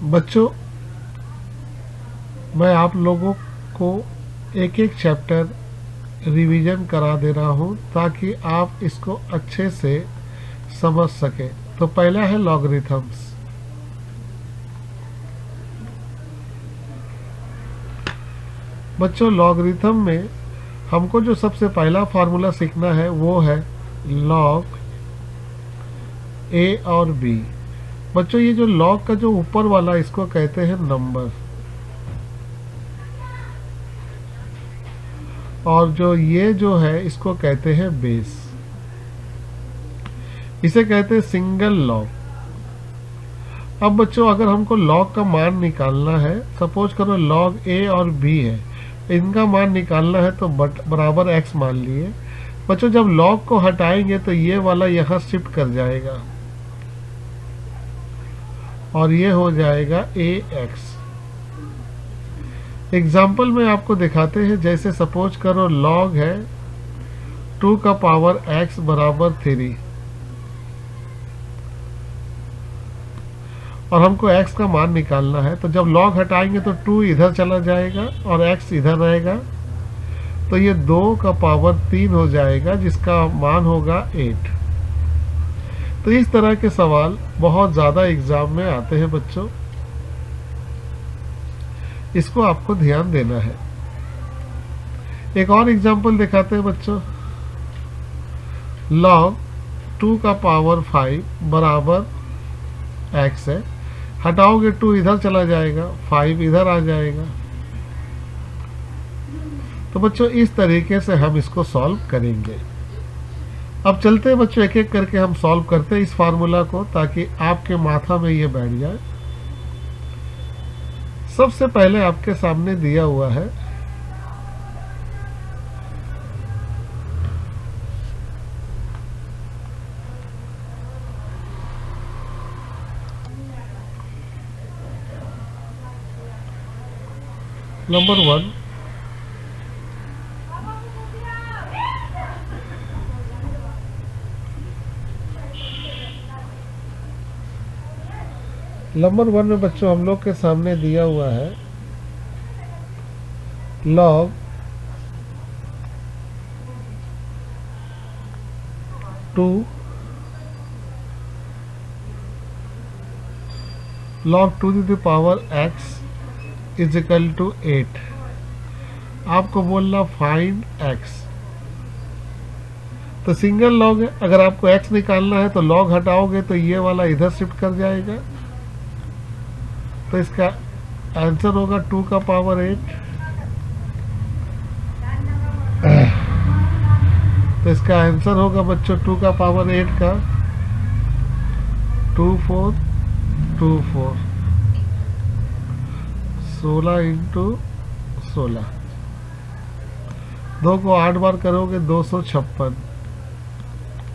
बच्चों, मैं आप लोगों को एक एक चैप्टर रिवीजन करा दे रहा हूँ ताकि आप इसको अच्छे से समझ सकें। तो पहला है लॉगरिथम्स। बच्चों, लॉगरिथम में हमको जो सबसे पहला फार्मूला सीखना है वो है लॉग ए और बी। बच्चों, ये जो लॉग का जो ऊपर वाला इसको कहते हैं नंबर, और जो ये जो है इसको कहते हैं बेस। इसे कहते हैं सिंगल लॉग। अब बच्चों, अगर हमको लॉग का मान निकालना है, सपोज करो लॉग ए और बी है, इनका मान निकालना है तो बराबर एक्स मान लिए। बच्चों, जब लॉग को हटाएंगे तो ये वाला यहाँ शिफ्ट कर जाएगा और ये हो जाएगा ए एक्स। एग्जाम्पल में आपको दिखाते हैं। जैसे सपोज करो लॉग है 2 का पावर x बराबर 3, और हमको x का मान निकालना है। तो जब log हटाएंगे तो 2 इधर चला जाएगा और x इधर रहेगा, तो ये 2 का पावर 3 हो जाएगा जिसका मान होगा 8। तो इस तरह के सवाल बहुत ज़्यादा एग्जाम में आते हैं बच्चों, इसको आपको ध्यान देना है। एक और एग्जाम्पल दिखाते हैं बच्चों। log 2 का पावर 5 बराबर x है, हटाओगे 2 इधर चला जाएगा, 5 इधर आ जाएगा। तो बच्चों, इस तरीके से हम इसको सॉल्व करेंगे। अब चलते हैं बच्चों, एक एक करके हम सॉल्व करते हैं इस फार्मूला को, ताकि आपके माथा में ये बैठ जाए। सबसे पहले आपके सामने दिया हुआ है नंबर 1, नंबर 1 में बच्चों हम लोग के सामने दिया हुआ है log 2 to the power x is equal to 8। आपको बोलना फाइंड x। तो सिंगल लॉग है, अगर आपको x निकालना है तो लॉग हटाओगे तो ये वाला इधर शिफ्ट कर जाएगा। तो इसका आंसर होगा 2 का पावर 8। तो इसका आंसर होगा बच्चों 2 का पावर 8 का 2 4 2 4 16 इंटू 16, 2 को 8 बार करोगे 256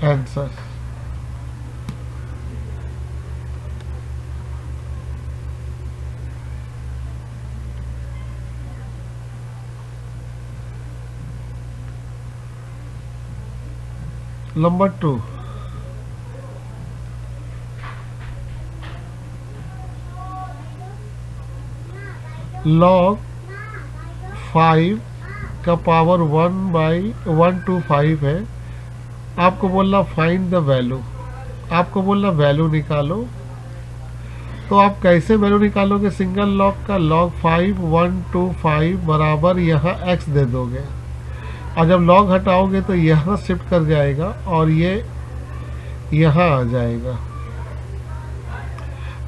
आंसर। नंबर 2, log 5 का पावर 1/125 है। आपको बोलना फाइंड द वैल्यू, आपको बोलना वैल्यू निकालो। तो आप कैसे वैल्यू निकालोगे सिंगल लॉग का? log 5 125 बराबर यहाँ x दे दोगे, और जब लॉग हटाओगे तो यहाँ शिफ्ट कर जाएगा और ये यहाँ आ जाएगा।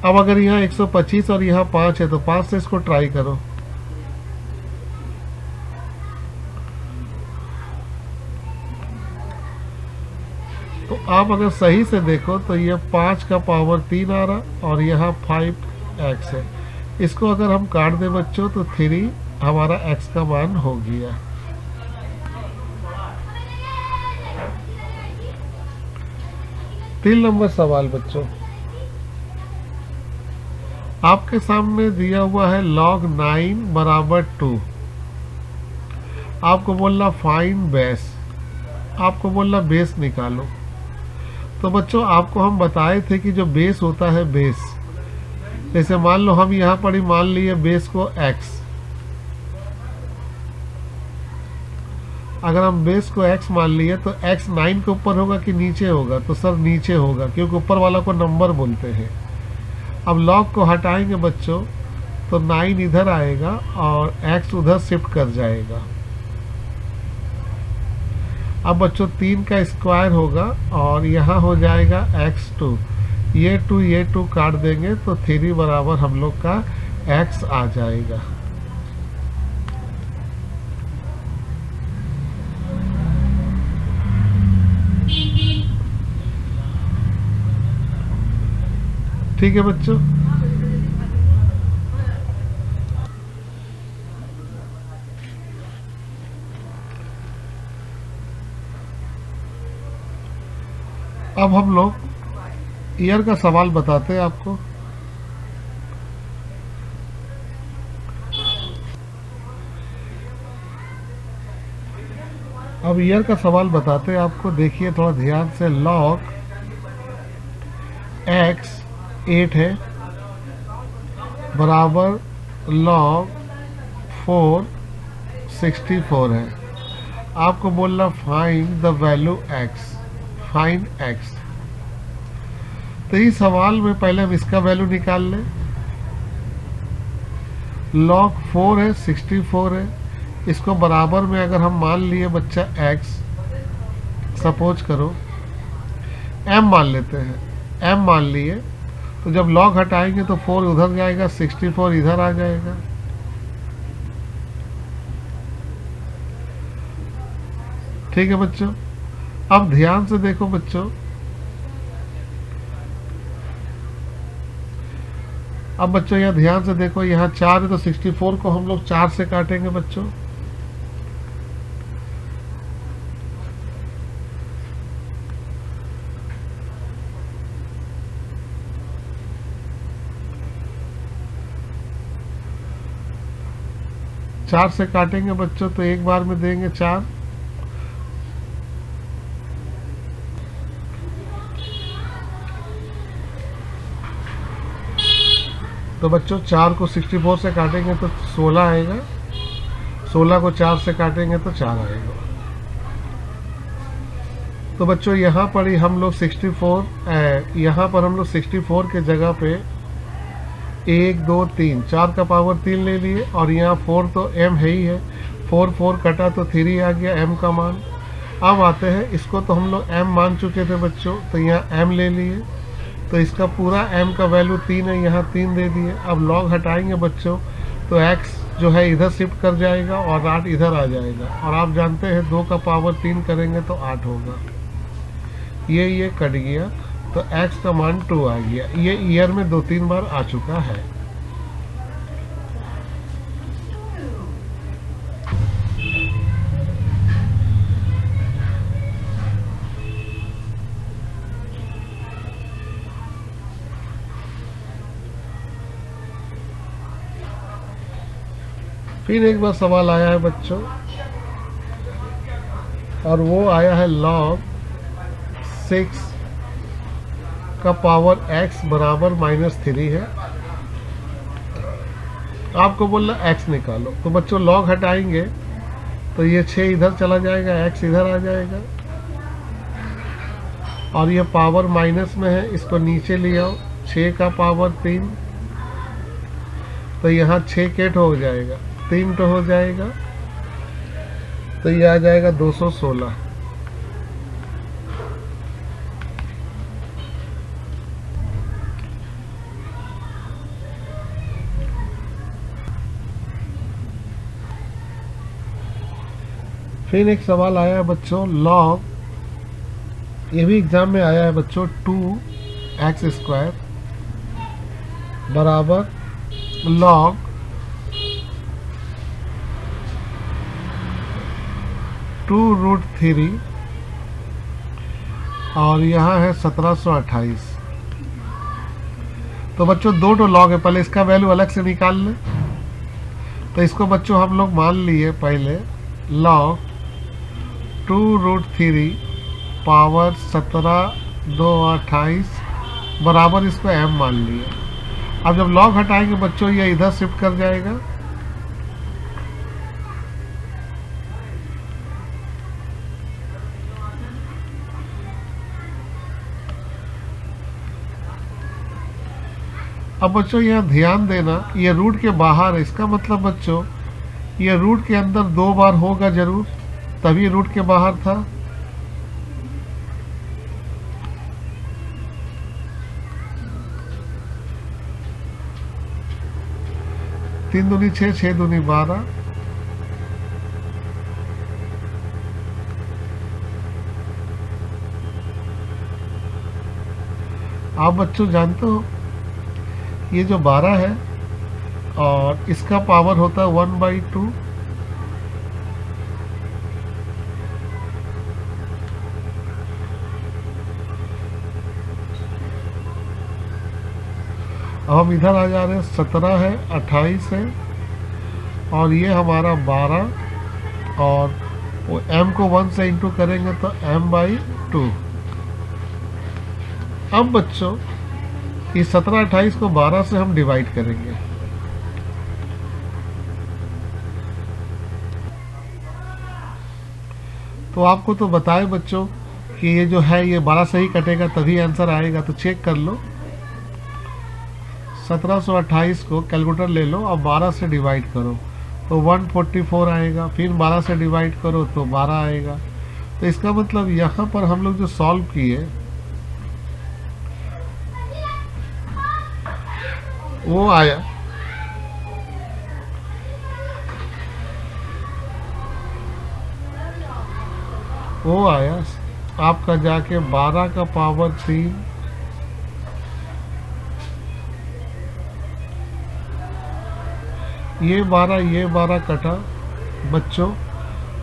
अब अगर यहाँ 125 और यहाँ 5 है तो 5 से इसको ट्राई करो। तो आप अगर सही से देखो तो ये 5 का पावर 3 आ रहा और यहाँ 5x है। इसको अगर हम काट दें बच्चों तो 3 हमारा x का मान हो गया। तीन नंबर सवाल बच्चों, आपके सामने दिया हुआ है log 9 बराबर 2। आपको बोलना फाइंड बेस, आपको बोलना बेस निकालो। तो बच्चों आपको हम बताए थे कि जो बेस होता है बेस, जैसे मान लो हम यहाँ पर ही मान लिए बेस को x, अगर हम बेस को x मान लिए तो x 9 के ऊपर होगा कि नीचे होगा, तो सर नीचे होगा क्योंकि ऊपर वाला को नंबर बोलते हैं। अब log को हटाएंगे बच्चों तो 9 इधर आएगा और x उधर शिफ्ट कर जाएगा। अब बच्चों 3 का स्क्वायर होगा और यहाँ हो जाएगा x2, ये 2 काट देंगे तो 3 बराबर हम लोग का x आ जाएगा। ठीक है बच्चों, अब हम लोग ईयर का सवाल बताते हैं आपको। अब ईयर का सवाल बताते हैं आपको, देखिए थोड़ा ध्यान से। log x 8 है बराबर log 4 64 है। आपको बोलना find the value x, find x। तो इस सवाल में पहले हम इसका वैल्यू निकाल लें। log 4 है 64 है, इसको बराबर में अगर हम मान लिए बच्चा x, सपोज करो m मान लेते हैं, m मान लिए तो जब log हटाएंगे तो 4 उधर जाएगा, 64 इधर आ जाएगा। ठीक है बच्चों, अब ध्यान से देखो बच्चों, अब बच्चों यहाँ ध्यान से देखो, यहाँ 4 है तो 64 को हम लोग 4 से काटेंगे बच्चों। चार से काटेंगे बच्चों तो एक बार में देंगे 4, तो बच्चों 4 को 64 से काटेंगे तो 16 आएगा, 16 को 4 से काटेंगे तो 4 आएगा। तो बच्चों यहाँ पर ही हम लोग 64, यहाँ पर हम लोग 64 के जगह पे 1 2 3 4 का पावर 3 ले लिए और यहाँ 4 तो m है ही है, 4 कटा तो 3 आ गया m का मान। अब आते हैं इसको, तो हम लोग m मान चुके थे बच्चों, तो यहाँ m ले लिए तो इसका पूरा m का वैल्यू 3 है, यहाँ 3 दे दिए। अब log हटाएंगे बच्चों तो x जो है इधर शिफ्ट कर जाएगा और 8 इधर आ जाएगा, और आप जानते हैं 2 का पावर 3 करेंगे तो 8 होगा। ये कट गया तो x का मान 2 आ गया। ये ईयर में 2-3 बार आ चुका है। फिर एक बार सवाल आया है बच्चों, और वो आया है log 6 का पावर x बराबर -3 है। आपको बोला x निकालो, तो बच्चों log हटाएंगे तो ये 6 इधर चला जाएगा, x इधर आ जाएगा, और ये पावर माइनस में है, इसको नीचे ले आओ, 6 का पावर 3 तो यहाँ 6 केट हो जाएगा, 3 तो हो जाएगा, तो ये आ जाएगा 216। फिर एक सवाल आया है बच्चों, log, ये भी एग्जाम में आया है बच्चों, 2x² बराबर log 2√3 और यहाँ है 1728। तो बच्चों 2 log है, पहले इसका वैल्यू अलग से निकाल लें। तो इसको बच्चों हम लोग मान लिए पहले log 2√3 पावर 17 2 28 बराबर इसको m मान लिए। अब जब लॉग हटाएंगे बच्चों ये इधर शिफ्ट कर जाएगा। अब बच्चों यहाँ ध्यान देना, ये रूट के बाहर है, इसका मतलब बच्चों ये रूट के अंदर 2 बार होगा जरूर, तभी रूट के बाहर था। तीन दूनी 6, 6 दूनी 12। आप बच्चों जानते हो ये जो 12 है और इसका पावर होता है 1/2। अब हम इधर आ जा रहे हैं, 17 है, 28 है और ये हमारा 12 और वो m को 1 से इंटू करेंगे तो m/2। अब बच्चों इस 17, 28 को 12 से हम डिवाइड करेंगे। तो आपको तो बताए बच्चों कि ये जो है ये 12 से ही कटेगा तभी आंसर आएगा, तो चेक कर लो। 1728 को कैलकुलेटर ले लो और 12 से डिवाइड करो तो 144 आएगा, फिर 12 से डिवाइड करो तो 12 आएगा। तो इसका मतलब यहाँ पर हम लोग जो सॉल्व किए वो आया आपका जाके 12 का पावर 3 ये 12 कटा बच्चों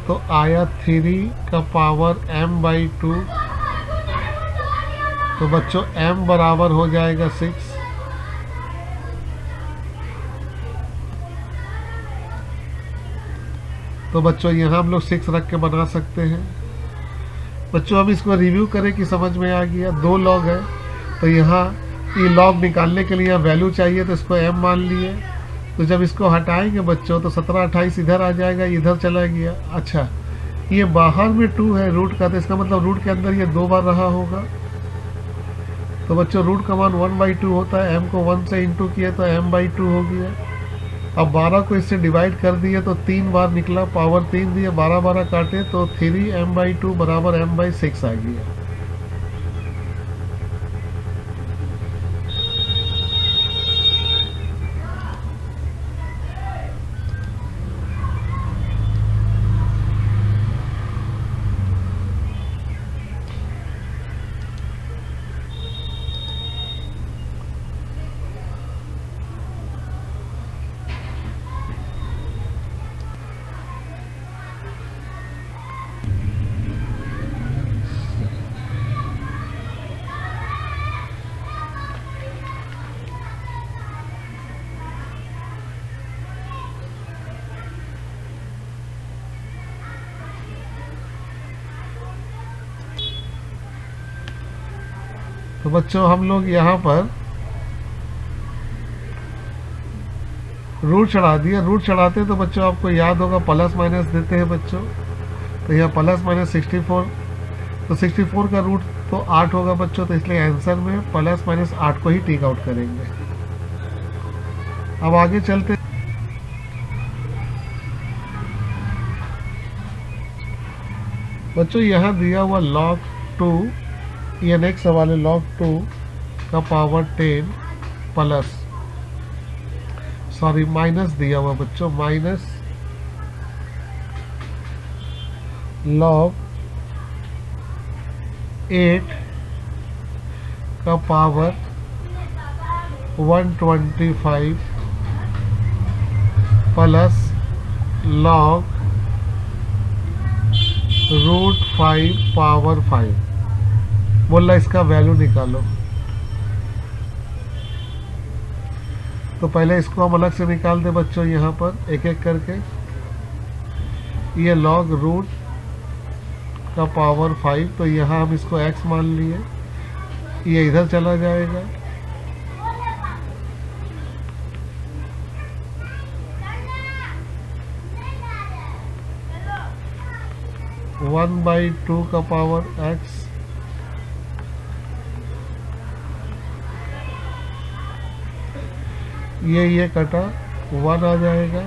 तो आया 3 का पावर m/2। तो बच्चों m बराबर हो जाएगा 6। तो बच्चों यहाँ हम लोग 6 रख के बना सकते हैं। बच्चों हम इसको रिव्यू करें कि समझ में आ गया। 2 लॉग है तो यहाँ ये लॉग निकालने के लिए वैल्यू चाहिए तो इसको m मान लिए। तो जब इसको हटाएंगे बच्चों तो 17, 28 इधर आ जाएगा, इधर चला गया। अच्छा ये बाहर में 2 है रूट का, तो इसका मतलब रूट के अंदर ये 2 बार रहा होगा। तो बच्चों रूट का मान 1/2 होता है, m को 1 से इंटू किए तो m/2 हो गया। अब 12 को इससे डिवाइड कर दिए तो 3 बार निकला, पावर 3 दिए, 12 काटे तो 3 m/2 बराबर m/6 आ गया। तो बच्चों हम लोग यहाँ पर रूट चढ़ा दिया। रूट चढ़ाते तो बच्चों आपको याद होगा प्लस माइनस देते हैं बच्चों। तो यहाँ प्लस माइनस 64, तो 64 का रूट तो 8 होगा बच्चों, तो इसलिए आंसर में प्लस माइनस 8 को ही टेक आउट करेंगे। अब आगे चलते बच्चों, यहाँ दिया हुआ log 2, ये नेक्स्ट सवाल है, log 2 का पावर 10 प्लस माइनस दिया हुआ बच्चों, माइनस log 8 का पावर 125 प्लस log √5 पावर 5। बोला इसका वैल्यू निकालो। तो पहले इसको हम अलग से निकाल दे बच्चों, यहाँ पर एक एक करके। ये log रूट का पावर 5, तो यहाँ हम इसको x मान लिए, ये इधर चला जाएगा। 1/2 का पावर x, ये कटा 1 आ जाएगा,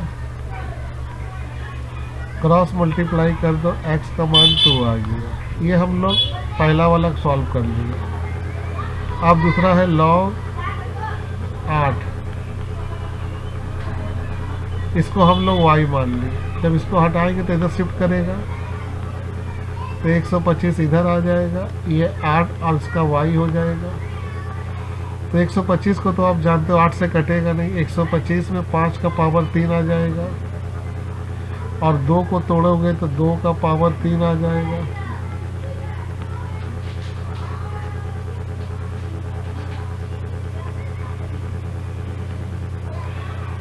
क्रॉस मल्टीप्लाई कर दो, x का मान 2 आ गया। ये हम लोग पहला वाला सॉल्व कर लिए। अब दूसरा है log 8, इसको हम लोग y मान लिए। जब इसको हटाएंगे तो इधर शिफ्ट करेगा तो 125 इधर आ जाएगा, ये 8 और इसका y हो जाएगा। तो 125 को तो आप जानते हो 8 से कटेगा नहीं, 125 में 5 का पावर 3 आ जाएगा, और 2 को तोड़ोगे तो 2 का पावर 3 आ जाएगा।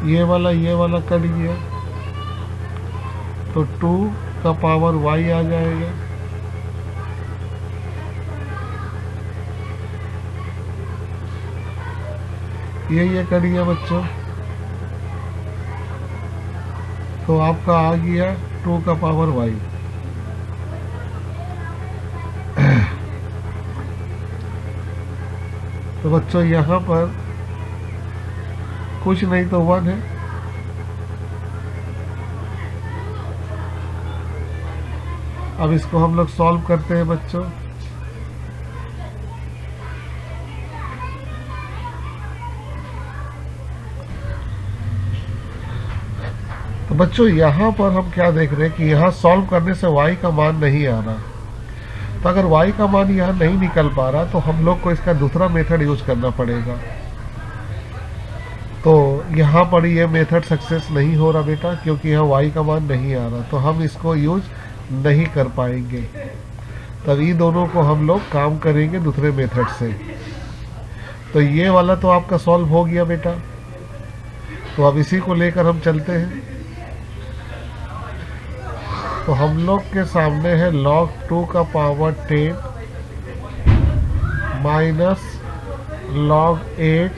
ये वाला कट गया तो 2 का पावर y आ जाएगा। ये कट गया बच्चों, तो आपका आ गया 2 का पावर y। तो बच्चों यहाँ पर कुछ नहीं तो 1 है। अब इसको हम लोग सॉल्व करते हैं बच्चों। तो बच्चों यहाँ पर हम क्या देख रहे हैं कि यहाँ सॉल्व करने से y का मान नहीं आ रहा। तो अगर y का मान यहाँ नहीं निकल पा रहा तो हम लोग को इसका दूसरा मेथड यूज करना पड़ेगा। तो यहाँ पर ये मेथड सक्सेस नहीं हो रहा बेटा, क्योंकि यहाँ y का मान नहीं आ रहा, तो हम इसको यूज नहीं कर पाएंगे। तब ये दोनों को हम लोग काम करेंगे दूसरे मेथड से। तो ये वाला तो आपका सॉल्व हो गया बेटा, तो अब इसी को लेकर हम चलते हैं। तो हम लोग के सामने है log 2 का पावर 10 माइनस log 8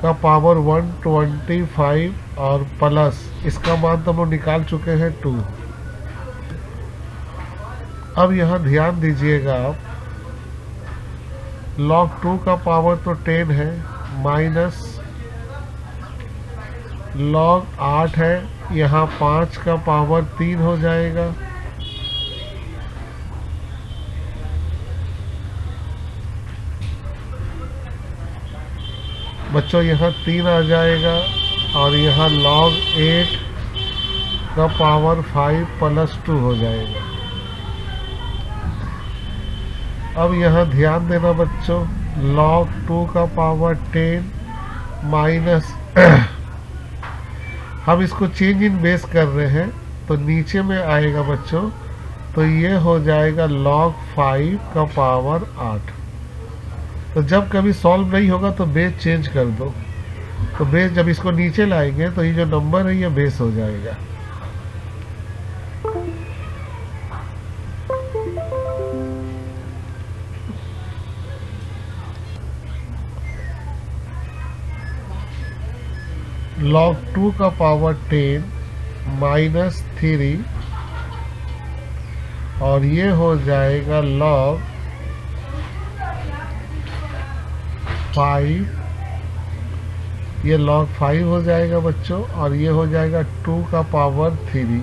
का पावर 125 और प्लस इसका मान तो हम लोग निकाल चुके हैं 2। अब यहाँ ध्यान दीजिएगा आप, log 2 का पावर तो 10 है माइनस log 8 है, यहाँ 5 का पावर 3 हो जाएगा, बच्चों यहाँ 3 आ जाएगा, और यहाँ log 8 का पावर 5 प्लस 2 हो जाएगा। अब यहाँ ध्यान देना बच्चों, log 2 का पावर 10 माइनस हम इसको चेंज इन बेस कर रहे हैं तो नीचे में आएगा बच्चों, तो ये हो जाएगा log 5 का पावर 8। तो जब कभी सॉल्व नहीं होगा तो बेस चेंज कर दो, तो बेस जब इसको नीचे लाएंगे तो ये जो नंबर है ये बेस हो जाएगा। log 2 का पावर 10 माइनस 3 और ये हो जाएगा log 5, ये log 5 हो जाएगा बच्चों, और ये हो जाएगा 2 का पावर 3।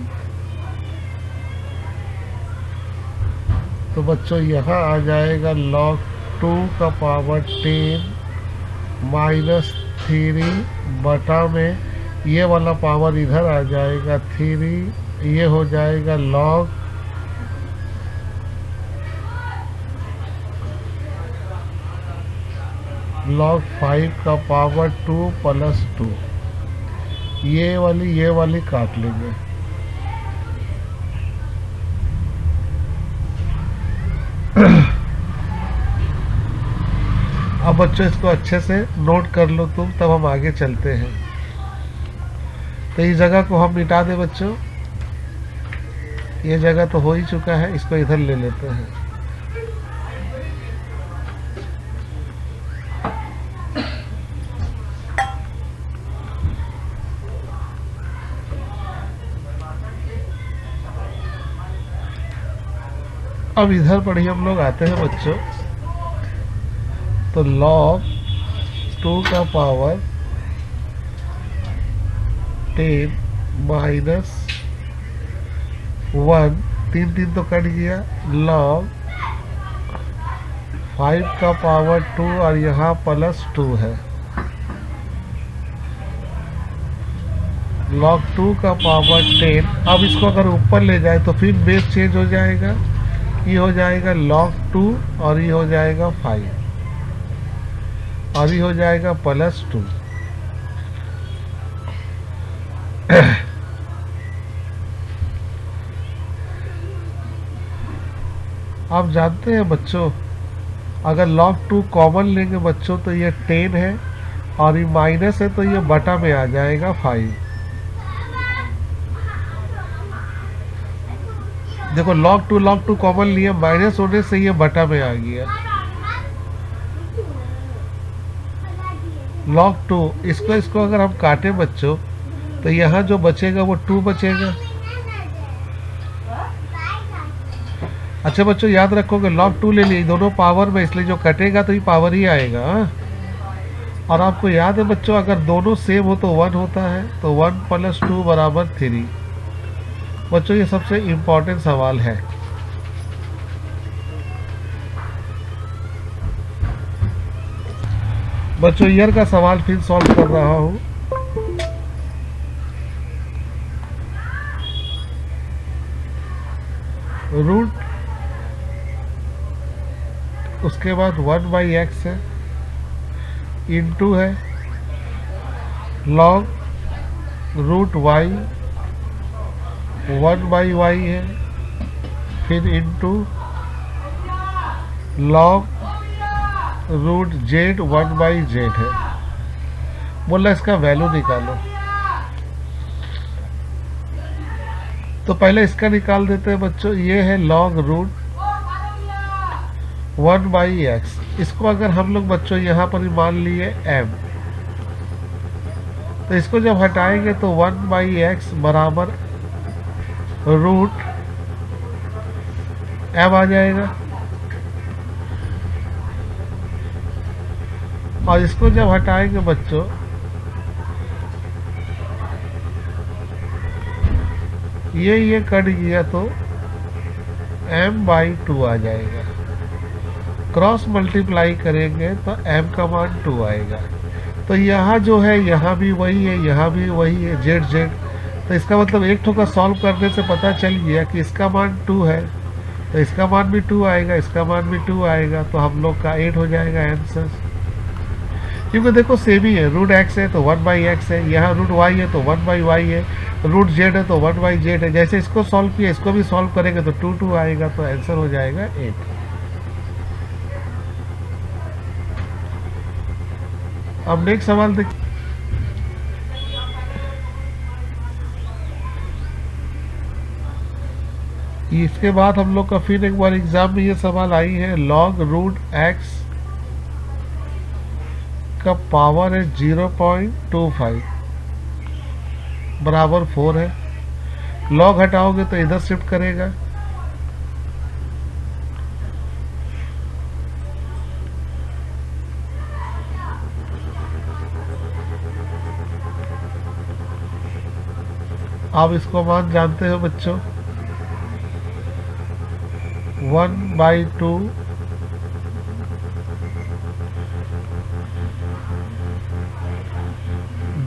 तो बच्चों यहाँ आ जाएगा log 2 का पावर 10 माइनस 3 बटा में ये वाला पावर इधर आ जाएगा 3, ये हो जाएगा log 5 का पावर 2 प्लस 2। ये वाली काट लेंगे। अब बच्चों इसको अच्छे से नोट कर लो तुम, तब हम आगे चलते हैं। तो इस जगह को हम मिटा दें बच्चों, ये जगह तो हो ही चुका है, इसको इधर ले लेते हैं। अब इधर पर ही हम लोग आते हैं बच्चों, तो log 2 का पावर 10 माइनस 1, 3 तो कट गया, log 5 का पावर 2 और यहाँ प्लस 2 है, log 2 का पावर 10। अब इसको अगर ऊपर ले जाए तो फिर बेस चेंज हो जाएगा, ये हो जाएगा log 2 और ये हो जाएगा 5 और ये हो जाएगा प्लस 2। आप जानते हैं बच्चों, अगर log 2 कॉमन लेंगे बच्चों तो ये 10 है और ये माइनस है तो ये बटा में आ जाएगा 5। देखो log 2 कॉमन लिए, माइनस होने से ये बटा में आ गया। log 2 इसको अगर हम काटे बच्चों तो यहाँ जो बचेगा वो 2 बचेगा। अच्छा बच्चों याद रखोगे log 2 ले लिए दोनों पावर में, इसलिए जो कटेगा तो ये पावर ही आएगा। और आपको याद है बच्चों, अगर दोनों सेम हो तो 1 होता है, तो 1 प्लस 2 बराबर 3। बच्चों ये सबसे इम्पोर्टेंट सवाल है। बच्चों ईयर का सवाल फिर सॉल्व कर रहा हूं। रूट, उसके बाद 1/x है, इंटू है log रूट y, 1/y है, फिर into log root z 1/z है। बोला इसका वैल्यू निकालो, तो पहले इसका निकाल देते हैं बच्चों। ये है log रूट 1/x, इसको अगर हम लोग बच्चों यहाँ पर मान लिए m, तो इसको जब हटाएंगे तो 1/x बराबर रूट m आ जाएगा। और इसको जब हटाएंगे बच्चों ये कट गया तो m/2 आ जाएगा। क्रॉस मल्टीप्लाई करेंगे तो m का मान 2 आएगा। तो यहाँ जो है यहाँ भी वही है, यहाँ भी वही है, z। तो इसका मतलब एक ठो का सॉल्व करने से पता चल गया कि इसका मान 2 है, तो इसका मान भी 2 आएगा, इसका मान भी 2 आएगा, तो हम लोग का 8 हो जाएगा आंसर। क्योंकि देखो सेम ही है, रूट x है तो 1/x है, यहाँ रूट y है तो 1/y है, रूट z है तो 1/z है। जैसे इसको सॉल्व किया इसको भी सॉल्व करेंगे तो 2 आएगा, तो आंसर हो जाएगा 8। अब नेक्स्ट सवाल देखिए। इसके बाद हम लोग का फिर एक बार एग्जाम में ये सवाल आई है, log रूट x का पावर है 0.25 बराबर 4 है। log हटाओगे तो इधर शिफ्ट करेगा, आप इसको मान जानते हो बच्चों, 1/2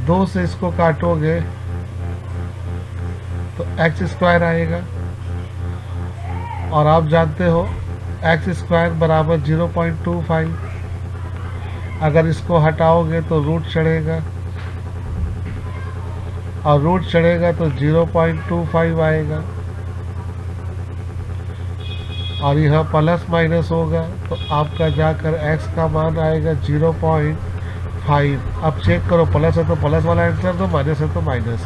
2 से इसको काटोगे तो x² आएगा। और आप जानते हो x² बराबर 0.25, अगर इसको हटाओगे तो रूट चढ़ेगा, और रूट चढ़ेगा तो 0.25 आएगा, और यहाँ प्लस माइनस होगा तो आपका जाकर x का मान आएगा 0.5। अब चेक करो, प्लस है तो प्लस वाला आंसर दो, माइनस है तो माइनस।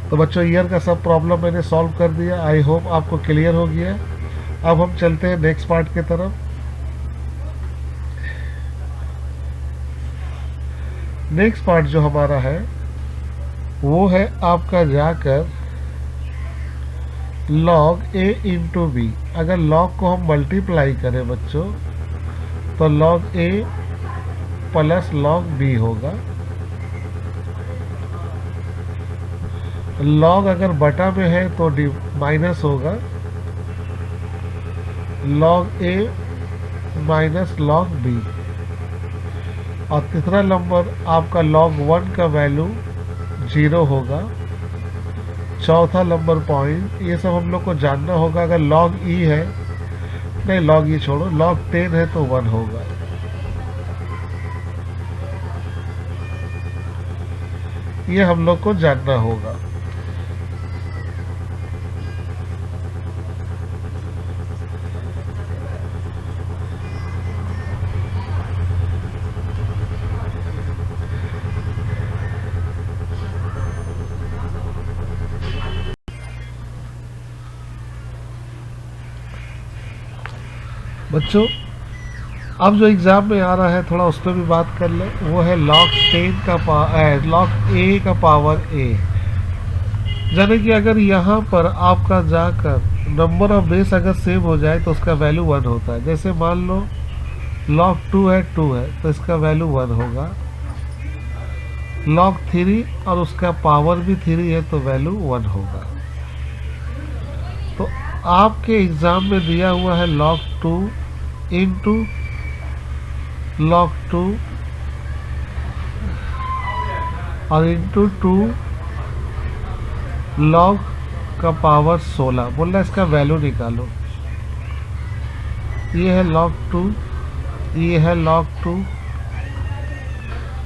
तो बच्चों ईयर का सब प्रॉब्लम मैंने सॉल्व कर दिया, आई होप आपको क्लियर हो गया। अब हम चलते हैं नेक्स्ट पार्ट की तरफ। नेक्स्ट पार्ट जो हमारा है वो है आपका जाकर log a इंटू बी। अगर log को हम मल्टीप्लाई करें बच्चों तो log a plus log b होगा। log अगर बटा में है तो माइनस होगा, log a minus log b। और तीसरा नंबर आपका log 1 का वैल्यू 0 होगा। चौथा नंबर पॉइंट, ये सब हम लोग को जानना होगा। अगर log e है, नहीं log e छोड़ो, log 10 है तो 1 होगा। ये हम लोग को जानना होगा। बच्चों अब जो एग्ज़ाम में आ रहा है थोड़ा उस पर भी बात कर ले। वो है log 10 का log a का पावर a। यानी कि अगर यहाँ पर आपका जाकर नंबर ऑफ बेस अगर सेम हो जाए तो उसका वैल्यू 1 होता है। जैसे मान लो log 2 है तो इसका वैल्यू 1 होगा। log 3 और उसका पावर भी 3 है तो वैल्यू 1 होगा। तो आपके एग्ज़ाम में दिया हुआ है log 2 इंटू log 2 और इंटू 2 log का पावर 16। बोल रहा है इसका वैल्यू निकालो। ये है log 2, ये है log 2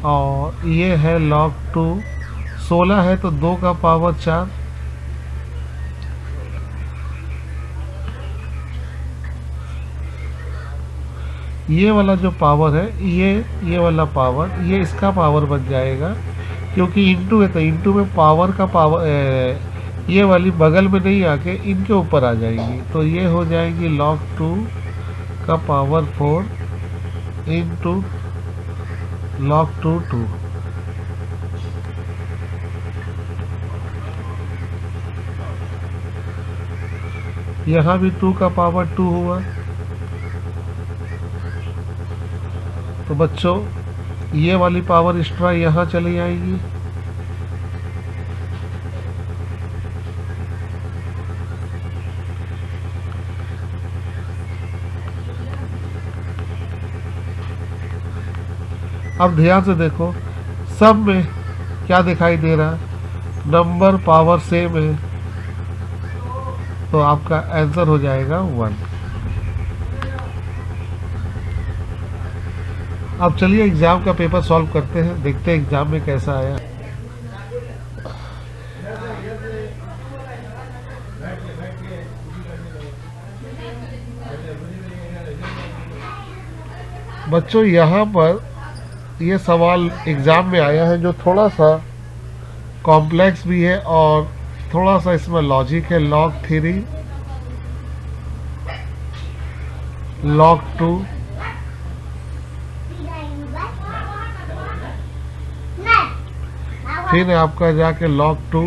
और ये है log 2। 16 है तो 2 का पावर 4। ये वाला जो पावर है ये वाला पावर, ये इसका पावर बन जाएगा क्योंकि इंटू है तो इंटू में पावर का पावर ये वाली बगल में नहीं आके इनके ऊपर आ जाएगी। तो ये हो जाएगी log 2 का पावर 4 इंटू log 2 2। यहाँ भी 2 का पावर 2 हुआ। तो बच्चों ये वाली पावर एक्स्ट्रा यहाँ चली आएगी। अब ध्यान से देखो सब में क्या दिखाई दे रहा है, नंबर पावर सेम है तो आपका आंसर हो जाएगा 1। अब चलिए एग्जाम का पेपर सॉल्व करते हैं, देखते हैं एग्जाम में कैसा आया। बच्चों यहाँ पर ये सवाल एग्जाम में आया है जो थोड़ा सा कॉम्प्लेक्स भी है और थोड़ा सा इसमें लॉजिक है। log 3 log 2 फिर आपका जाके log 2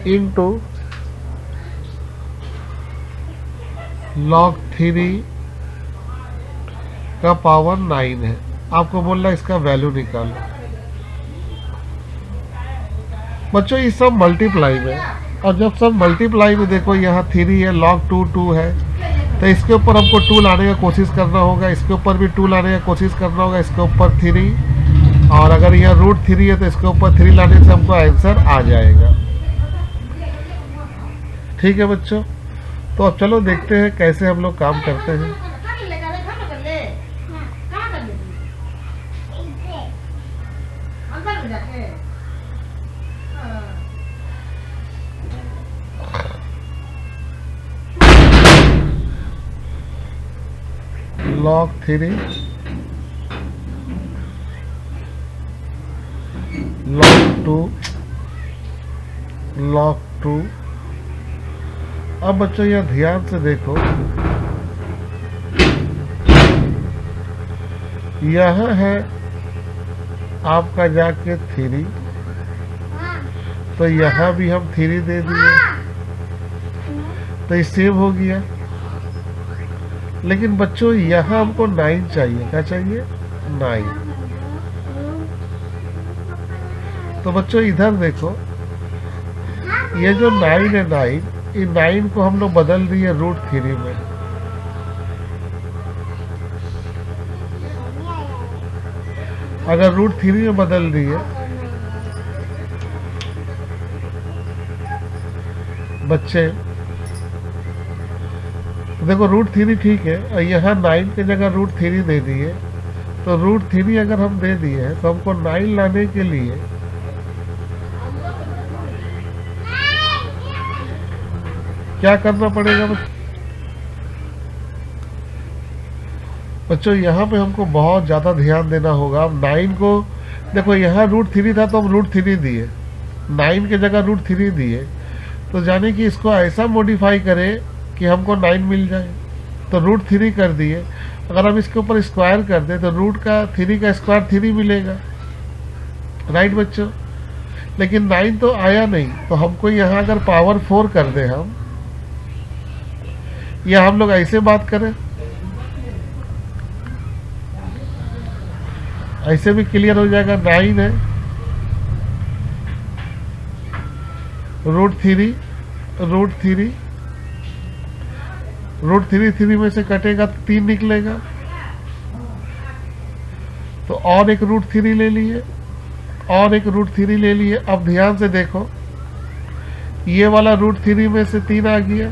इंटू log 3 का पावर 9 है। आपको बोल रहा है इसका वैल्यू निकालो। बच्चों ये सब मल्टीप्लाई में, और जब सब मल्टीप्लाई में देखो यहाँ 3 है, log 2 2 है तो इसके ऊपर हमको 2 लाने का कोशिश करना होगा, इसके ऊपर भी 2 लाने का कोशिश करना होगा, इसके ऊपर 3 और अगर यहाँ √3 है तो इसके ऊपर 3 लाने से हमको आंसर आ जाएगा। ठीक है बच्चों, तो अब चलो देखते हैं कैसे हम लोग काम करते हैं। log 3 log 2 log 2। अब बच्चों यह ध्यान से देखो यह है आपका जाके 3, तो यहाँ भी हम 3 दे दिए, तो ये सेव हो गया। लेकिन बच्चों यहाँ हमको 9 चाहिए। क्या चाहिए? 9। तो बच्चों इधर देखो, ये जो 9 है, 9, इन 9 को हम लोग बदल दिए √3 में। अगर √3 में बदल दिए बच्चे, देखो √3 ठीक है, और यहाँ 9 की जगह √3 दे दिए, तो √3 अगर हम दे दिए हैं तो हमको 9 लाने के लिए क्या करना पड़ेगा बच्चों? यहाँ पे हमको बहुत ज़्यादा ध्यान देना होगा। अब 9 को देखो, यहाँ √3 था तो हम √3 दिए, 9 की जगह √3 दिए, तो जाने कि इसको ऐसा मॉडिफाई करें कि हमको 9 मिल जाए, तो √3 कर दिए। अगर हम इसके ऊपर स्क्वायर कर दें तो √3 का स्क्वायर 3 मिलेगा, राइट बच्चों? लेकिन 9 तो आया नहीं, तो हमको यहाँ अगर पावर 4 कर दें हम, या हम लोग ऐसे बात करें, ऐसे भी क्लियर हो जाएगा। 9 है, √3 में से कटेगा 3 निकलेगा, तो और एक √3 ले लिए, और एक √3 ले लिए। अब ध्यान से देखो, ये वाला √3 में से 3 आ गया,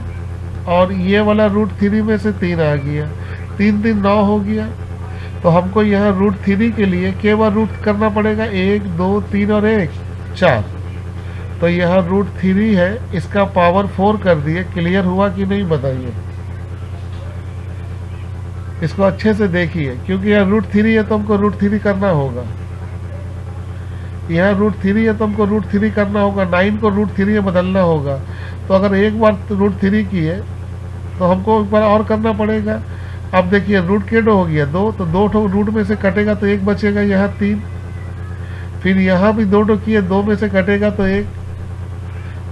और ये वाला √3 में से 3 आ गया, 3 3 9 हो गया। तो हमको यहाँ √3 के लिए केवल रूट करना पड़ेगा, 1 2 3 और 1 4। तो यहाँ √3 है, इसका पावर 4 कर दिए। क्लियर हुआ कि नहीं बताइए? इसको अच्छे से देखिए, क्योंकि यहाँ √3 है तो हमको √3 करना होगा, यहाँ √3 है तो हमको √3 करना होगा, 9 को √3 में बदलना होगा। तो अगर एक बार √3 किए तो हमको एक बार और करना पड़ेगा। अब देखिए रूट के हो गया 2, तो 2 ठो रूट में से कटेगा तो 1 बचेगा, यहाँ 3। फिर यहाँ भी 2 ठो किए, 2 में से कटेगा तो 1।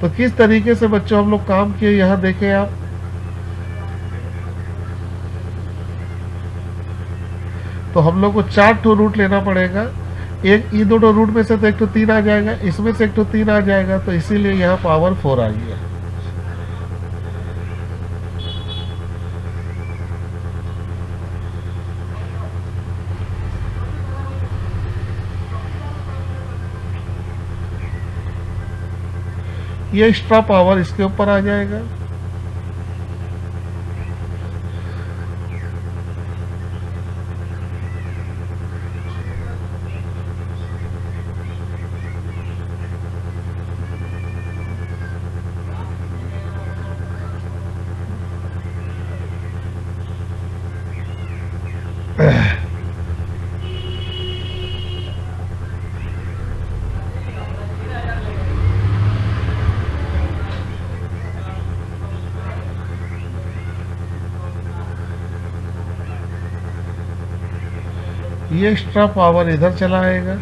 तो किस तरीके से बच्चों हम लोग काम किए, यहाँ देखें आप। तो हम लोग को 4 ठो रूट लेना पड़ेगा। एक ये 2 ठो रूट में से तो 1 ठो 3 आ जाएगा, इसमें से 1 ठो 3 आ जाएगा, तो इसीलिए यहाँ पावर 4 आ गया। ये एक्स्ट्रा पावर इसके ऊपर आ जाएगा। ये एक्स्ट्रा पावर इधर चला आएगा।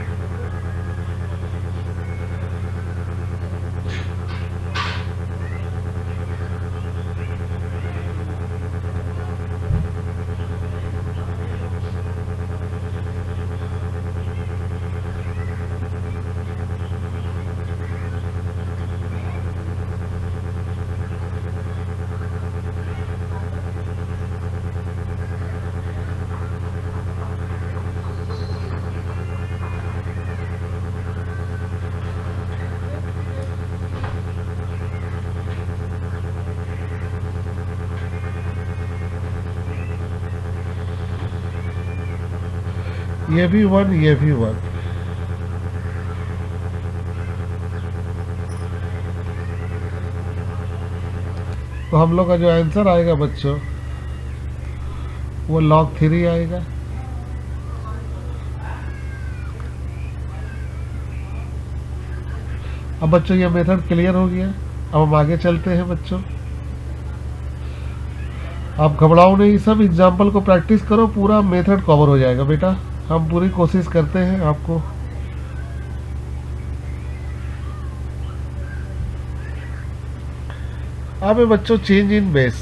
ये भी 1, ये भी 1। तो हम लोग का जो आंसर आएगा बच्चों, वो log3 आएगा। अब बच्चों ये मेथड क्लियर हो गया। अब हम आगे चलते हैं बच्चों। आप घबराओ नहीं, सब एग्जाम्पल को प्रैक्टिस करो, पूरा मेथड कवर हो जाएगा बेटा। हम पूरी कोशिश करते हैं आपको। अब है बच्चों change in base.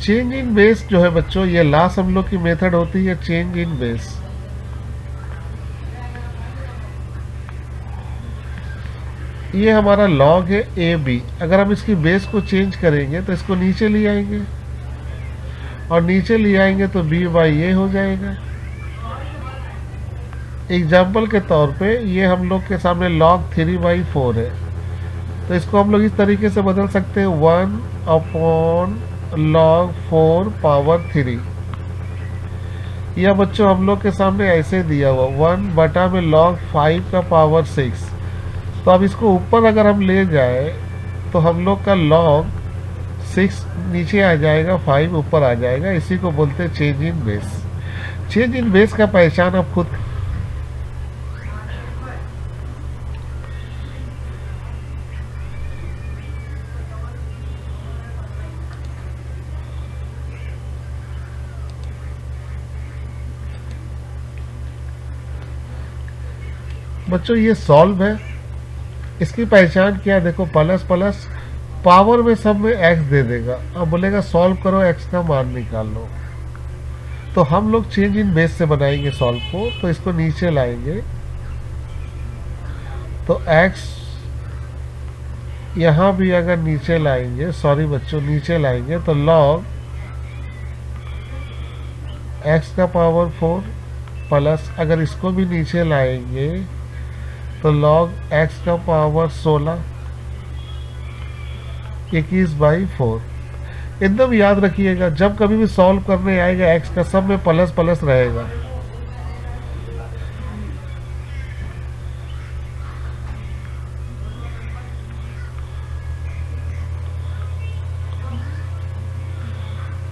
Change in base जो है बच्चों, ये लास्ट हम लोग की मेथड होती है चेंज इन बेस। ये हमारा लॉग है ए बी। अगर हम इसकी बेस को चेंज करेंगे तो इसको नीचे ले आएंगे, और नीचे ले आएंगे तो बी बाई ए हो जाएगा। एग्जाम्पल के तौर पे ये हम लोग के सामने log 3/4 है, तो इसको हम लोग इस तरीके से बदल सकते हैं 1/log4 पावर 3। यह बच्चों हम लोग के सामने ऐसे दिया हुआ 1 में log 5 का पावर 6। तो अब इसको ऊपर अगर हम ले जाए तो हम लोग का log 6 नीचे आ जाएगा, 5 ऊपर आ जाएगा। इसी को बोलते हैं change in base. Change in base का पहचान आप खुद बच्चों, ये सॉल्व है। इसकी पहचान क्या है? देखो, प्लस प्लस पावर में सब में एक्स दे देगा। अब बोलेगा सॉल्व करो, एक्स का मान निकाल लो। तो हम लोग चेंज इन बेस से बनाएंगे सॉल्व को। तो इसको नीचे लाएंगे तो एक्स यहाँ भी अगर नीचे लाएंगे, सॉरी बच्चों, नीचे लाएंगे तो log एक्स का पावर 4 प्लस, अगर इसको भी नीचे लाएंगे तो log एक्स का पावर 16 21/4। एकदम याद रखिएगा, जब कभी भी सॉल्व करने आएगा एक्स का, सब में प्लस प्लस रहेगा।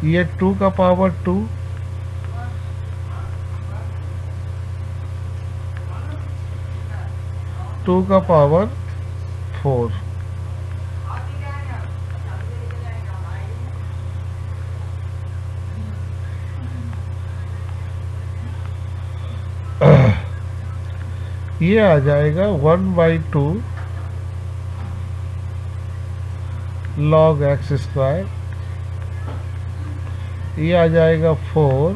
ये 2 का पावर 2 2 का पावर 4। ये आ जाएगा 1/2 log एक्स स्क्वायर। ये आ जाएगा 4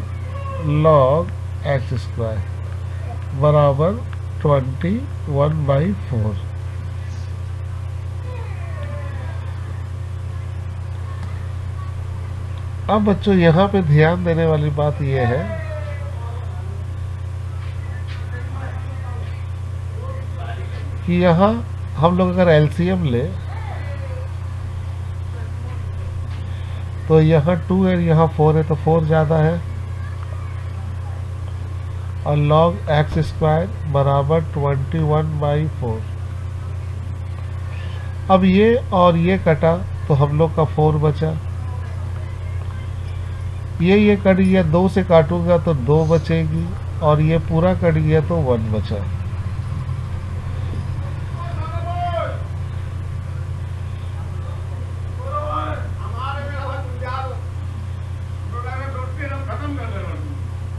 log एक्स स्क्वायर बराबर 21/4। अब बच्चों यहाँ पे ध्यान देने वाली बात यह है कि यहाँ हम लोग अगर एलसीएम ले तो यहाँ 2 है, यहाँ 4 है, तो 4 ज़्यादा है, और log एक्स स्क्वायर बराबर 21/4। अब ये और ये कटा तो हम लोग का 4 बचा। ये कट गया, 2 से काटूंगा तो 2 बचेगी, और ये पूरा कट गया तो 1 बचा।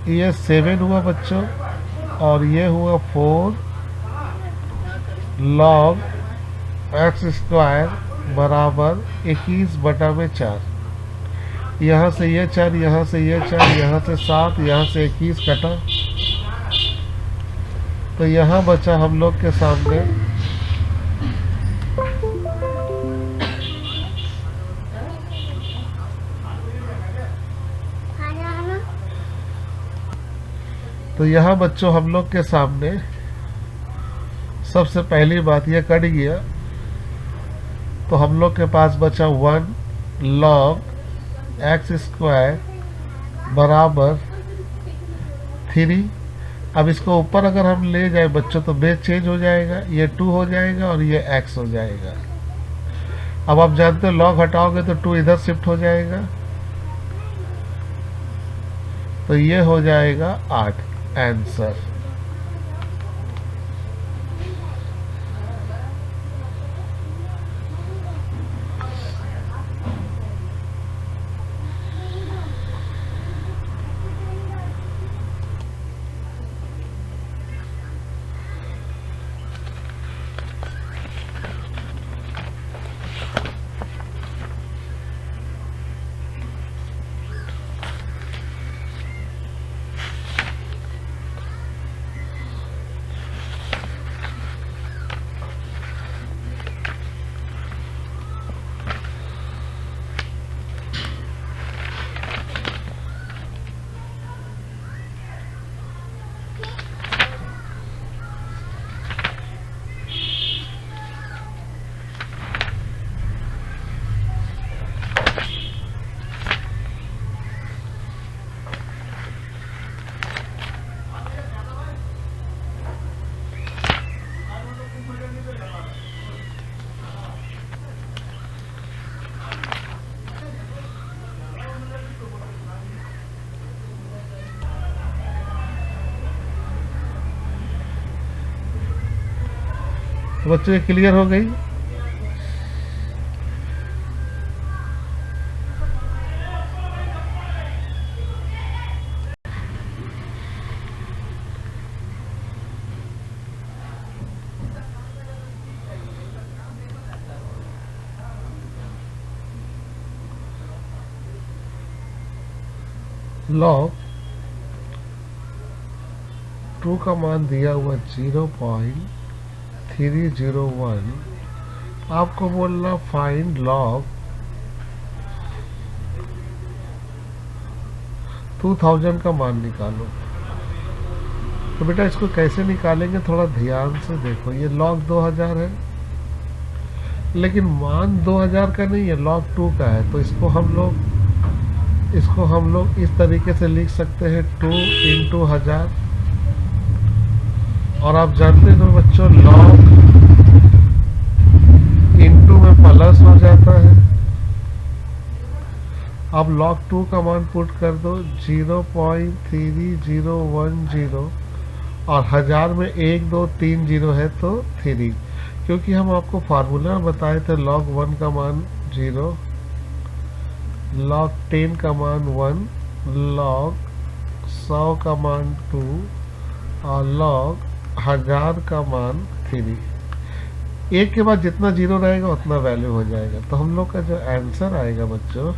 ये 7 हुआ बच्चों, और ये हुआ 4 log एक्स स्क्वायर बराबर 21/4। यहाँ से ये 4, यहाँ से ये 4, यहाँ से 7, यहाँ से 21 कटा, तो यहाँ बचा हम लोग के सामने तो यहाँ बच्चों हम लोग के सामने सबसे पहली बात, ये कट गया तो हम लोग के पास बचा 1 log एक्स स्क्वायर बराबर 3। अब इसको ऊपर अगर हम ले जाए बच्चों तो बेस चेंज हो जाएगा, ये 2 हो जाएगा और ये x हो जाएगा। अब आप जानते हो log हटाओगे तो 2 इधर शिफ्ट हो जाएगा, तो ये हो जाएगा 8 आंसर। तो बच्चों ये क्लियर हो गई। लॉग 2 का मान दिया हुआ 0.301। आपको बोलना फाइंड लॉग 2000 का मान निकालो। तो बेटा इसको कैसे निकालेंगे थोड़ा ध्यान से देखो। ये लॉग 2000 है, लेकिन मान 2000 का नहीं है, लॉग 2 का है। तो इसको हम लोग इस तरीके से लिख सकते हैं 2 इंटू 1000। और आप जानते हो बच्चों लॉग इंटू में प्लस हो जाता है। अब log 2 का मान पुट कर दो 0.3010 और 1000 में 1 2 3 जीरो है तो 3, क्योंकि हम आपको फार्मूला बताए थे log 1 का मान 0, log 10 का मान 1, log 100 का मान 2 और log 1000 का मान 3। एक के बाद जितना जीरो रहेगा उतना वैल्यू हो जाएगा। तो हम लोग का जो आंसर आएगा बच्चों,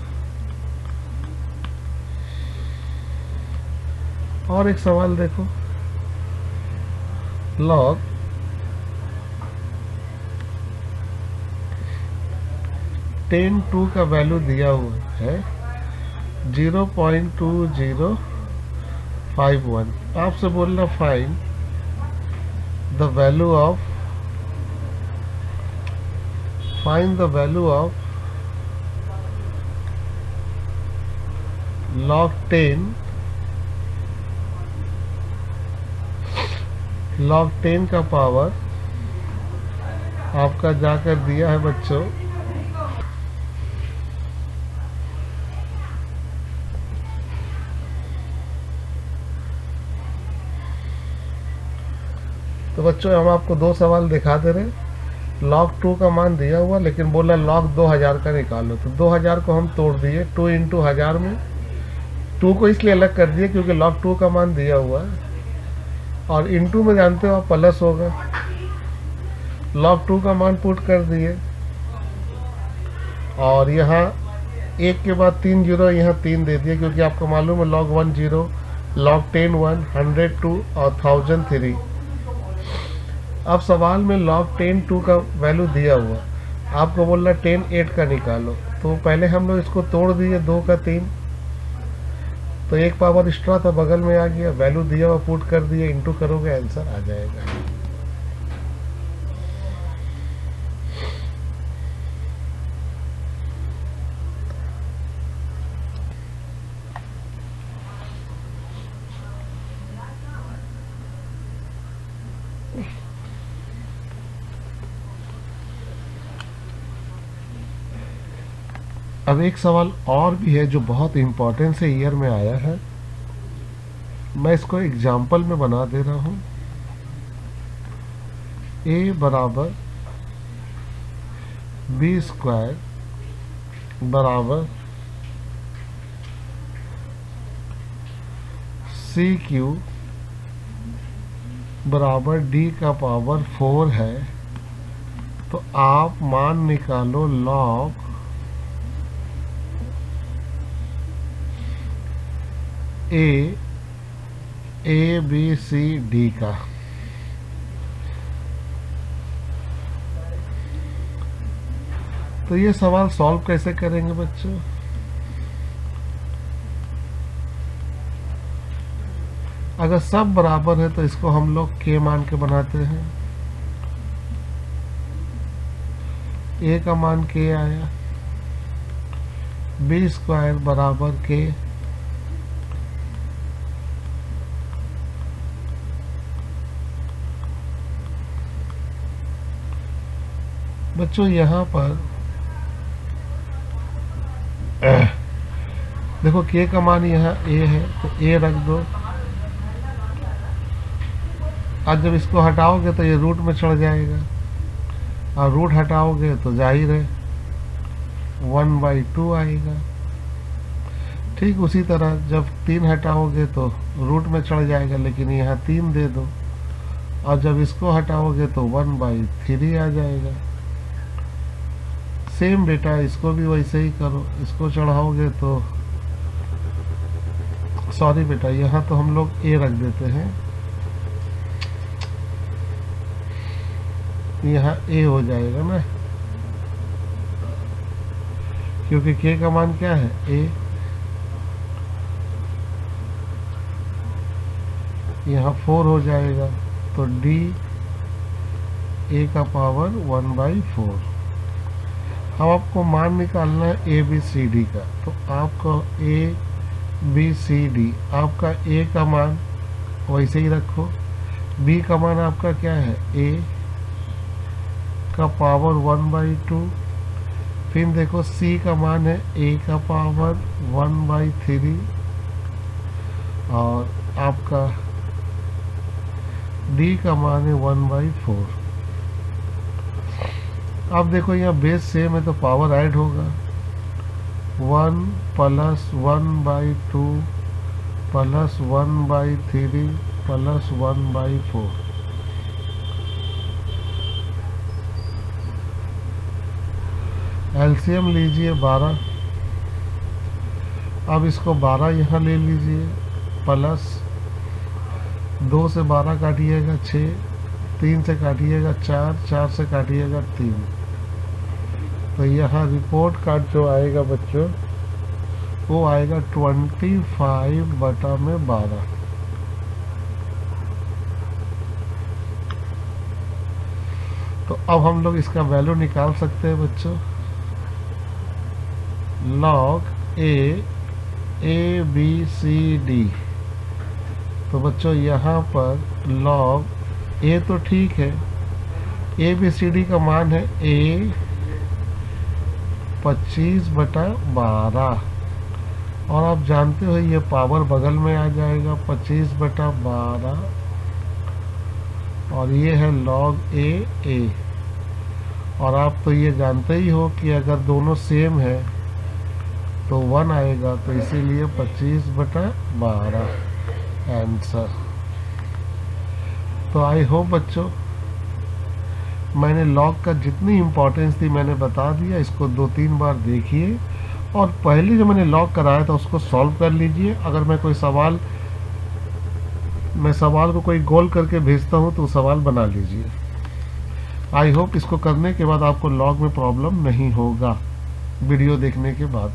और एक सवाल देखो, log 10 का वैल्यू दिया हुआ है 0.2051। आपसे बोलना find the value of log 10 का पावर आपका जाकर दिया है बच्चों तो बच्चों हम आपको दो सवाल दिखा दे रहे हैं। log 2 का मान दिया हुआ, लेकिन बोला log 2000 का निकालो। तो 2000 को हम तोड़ दिए 2 इंटू 1000 में। 2 को इसलिए अलग कर दिए क्योंकि log 2 का मान दिया हुआ है, और इंटू में जानते हो आप प्लस होगा। log 2 का मान पुट कर दिए, और यहाँ एक के बाद 3 जीरो, यहाँ 3 दे दिए क्योंकि आपको मालूम है log 1 0, log 10 1, 100 2 और 1000 3। अब सवाल में log 10 2 का वैल्यू दिया हुआ, आपको बोलना 10 8 का निकालो। तो पहले हम लोग इसको तोड़ दिए 2 का 3, तो एक पावर एक्स्ट्रा था बगल में आ गया, वैल्यू दिया हुआ पुट कर दिए, इंटू करोगे आंसर आ जाएगा। अब एक सवाल और भी है जो बहुत इंपॉर्टेंट से ईयर में आया है, मैं इसको एग्जाम्पल में बना दे रहा हूं। a बराबर b स्क्वायर बराबर c क्यू बराबर d का पावर 4 है। तो आप मान निकालो log a b c d का। तो ये सवाल सॉल्व कैसे करेंगे बच्चों? अगर सब बराबर है तो इसको हम लोग के मान के बनाते हैं। ए का मान के आया, बी स्क्वायर बराबर के, बच्चों यहाँ पर देखो के का मान यहाँ ए है तो ए रख दो। आज जब इसको हटाओगे तो ये रूट में चढ़ जाएगा, और रूट हटाओगे तो जाहिर है 1/2 आएगा। ठीक उसी तरह जब 3 हटाओगे तो रूट में चढ़ जाएगा, लेकिन यहाँ 3 दे दो, और जब इसको हटाओगे तो 1/3 आ जाएगा। सेम बेटा इसको भी वैसे ही करो, इसको चढ़ाओगे तो सॉरी बेटा यहाँ तो हम लोग ए रख देते हैं, यहाँ ए हो जाएगा ना, क्योंकि के का मान क्या है ए। यहाँ 4 हो जाएगा तो डी ए का पावर 1/4। अब आपको मान निकालना है ए बी सी डी का, तो आपको ए बी सी डी, आपका ए का मान वैसे ही रखो, बी का मान आपका क्या है ए का पावर 1/2, फिर देखो सी का मान है ए का पावर 1/3, और आपका डी का मान है 1/4। अब देखो यहाँ बेस सेम है तो पावर ऐड होगा, 1 + 1/2 + 1/3 + 1/4। एलसीएम लीजिए 12। अब इसको 12 यहाँ ले लीजिए, प्लस 2 से 12 काटिएगा 6, 3 से काटिएगा 4, 4 से काटिएगा 3, तो यहाँ रिपोर्ट कार्ड जो आएगा बच्चों वो आएगा 25/12। तो अब हम लोग इसका वैल्यू निकाल सकते हैं बच्चों, log a b c d. तो बच्चों यहाँ पर लॉग ए तो ठीक है, ए बी सी डी का मान है ए 25/12, और आप जानते हो ये पावर बगल में आ जाएगा 25/12, और ये है लॉग ए। और आप तो ये जानते ही हो कि अगर दोनों सेम है तो 1 आएगा, तो इसीलिए 25/12 आंसर। तो आई होप बच्चों मैंने लॉग का जितनी इम्पोर्टेंस थी मैंने बता दिया, इसको 2-3 बार देखिए, और पहले जो मैंने लॉग कराया था उसको सॉल्व कर लीजिए। अगर मैं सवाल को कोई गोल करके भेजता हूँ तो सवाल बना लीजिए। आई होप इसको करने के बाद आपको लॉग में प्रॉब्लम नहीं होगा वीडियो देखने के बाद।